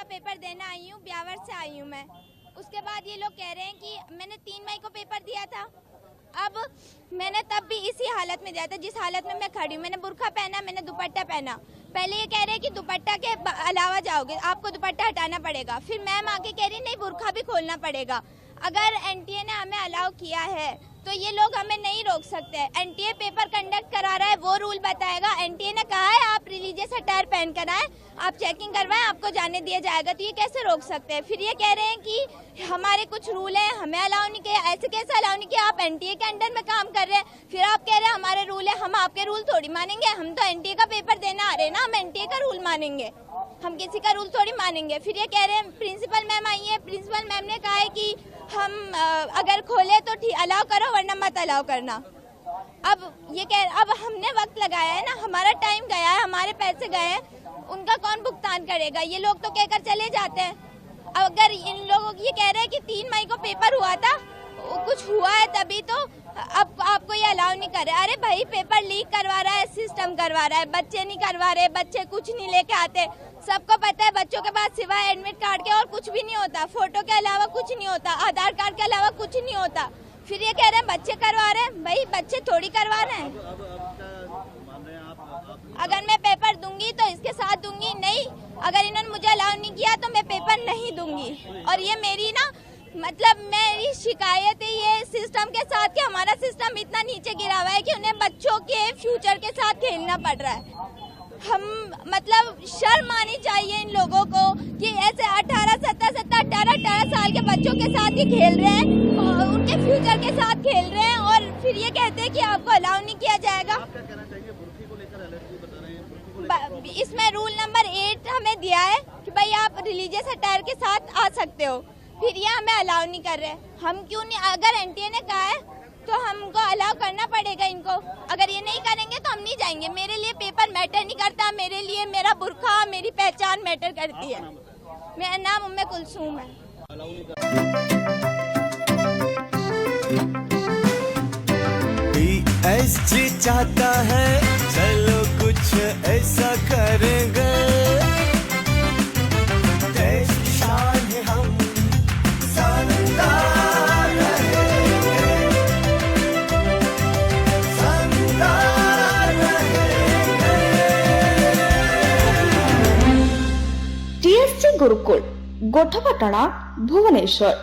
Paper देना आई हूँ, ब्यावर से आई हूँ मैं। उसके बाद ये लोग कह रहे हैं कि मैंने 3 मई को पेपर दिया था। अब मैंने तब भी इसी हालत में दिया था जिस हालत में मैं खड़ी हूँ। मैंने बुर्का पहना, मैंने दुपट्टा पहना। पहले ये कह रहे हैं कि दुपट्टा के अलावा जाओगे, आपको दुपट्टा हटाना पड़ेगा। फिर मैम आके कह रही नहीं, बुर्का भी खोलना पड़ेगा। अगर एनटीए ने हमें अलाउ किया है तो ये लोग हमें नहीं रोक सकते। एनटीए पेपर कंडक्ट करा रहा है, वो रूल बताएगा। एनटीए ने कहा है आप रिलीजियस अटायर पहन कर आए, आप चेकिंग करवाएं, आपको जाने दिया जाएगा। तो ये कैसे रोक सकते हैं? फिर ये कह रहे हैं कि हमारे कुछ रूल है, हमें अलाउ नहीं किया। ऐसे कैसे अलाउ नहीं किया? आप एनटीए के अंडर में काम कर रहे हैं, फिर आप कह रहे हैं हमारे रूल है। हम आपके रूल थोड़ी मानेंगे, हम तो एनटीए का पेपर देने आ रहे हैं ना, हम एनटीए का रूल मानेंगे, हम किसी का रूल थोड़ी मानेंगे। फिर ये कह रहे हैं, प्रिंसिपल मैम आई है, प्रिंसिपल मैम ने कहा है कि हम अगर खोले तो ठीक अलाउ करो, वरना मत अलाउ करना। अब हमने वक्त लगाया है ना, हमारा टाइम गया है, हमारे पैसे गए हैं, उनका कौन भुगतान करेगा? ये लोग तो कहकर चले जाते हैं। अगर इन लोगों ये कह रहे हैं कि 3 मई को पेपर हुआ था, कुछ हुआ है तभी तो अब आपको ये अलाउ नहीं कर रहे। अरे भाई, पेपर लीक करवा रहा है, सिस्टम करवा रहा है, बच्चे नहीं करवा रहे, बच्चे कुछ नहीं लेके आते। सबको पता है बच्चों के पास सिवाय एडमिट कार्ड के और कुछ भी नहीं होता, फोटो के अलावा कुछ नहीं होता, आधार कार्ड के अलावा कुछ नहीं होता। फिर ये कह रहे हैं बच्चे करवा रहे हैं। भाई, बच्चे थोड़ी करवा रहे हैं। अगर मैं पेपर दूंगी तो इसके साथ दूंगी, नहीं अगर इन्होंने मुझे अलाउ नहीं किया तो मैं पेपर नहीं दूंगी। और ये मेरी मेरी शिकायत है ये सिस्टम के साथ कि हमारा सिस्टम इतना नीचे गिरा हुआ है कि उन्हें बच्चों के फ्यूचर के साथ खेलना पड़ रहा है। शर्म आनी चाहिए इन लोगों को कि ऐसे 18 साल के बच्चों के साथ ही खेल रहे हैं और उनके फ्यूचर के साथ खेल रहे हैं, और फिर ये कहते हैं कि आपको अलाउ नहीं किया जाएगा। इसमें रूल नंबर 8 हमें दिया है कि भाई आप रिलीजियस अटायर के साथ आ सकते हो, फिर ये हमें अलाउ नहीं कर रहे। हम क्यों नहीं? अगर एनटीए ने कहा है तो हमको अलाउ करना पड़ेगा इनको। अगर ये नहीं करेंगे तो हम नहीं जाएंगे। मेरे लिए पेपर मैटर नहीं करता, मेरे लिए मेरा बुर्का, मेरी पहचान मैटर करती है। मेरा नाम उम्मे कुलसूम है। ऐसे चाहता है चलो कुछ ऐसा करेंगे, देश की शान है हम शानदार रहेंगे, शानदार रहेंगे। टीएससी गुरुकुल गोठपाटणा भुवनेश्वर।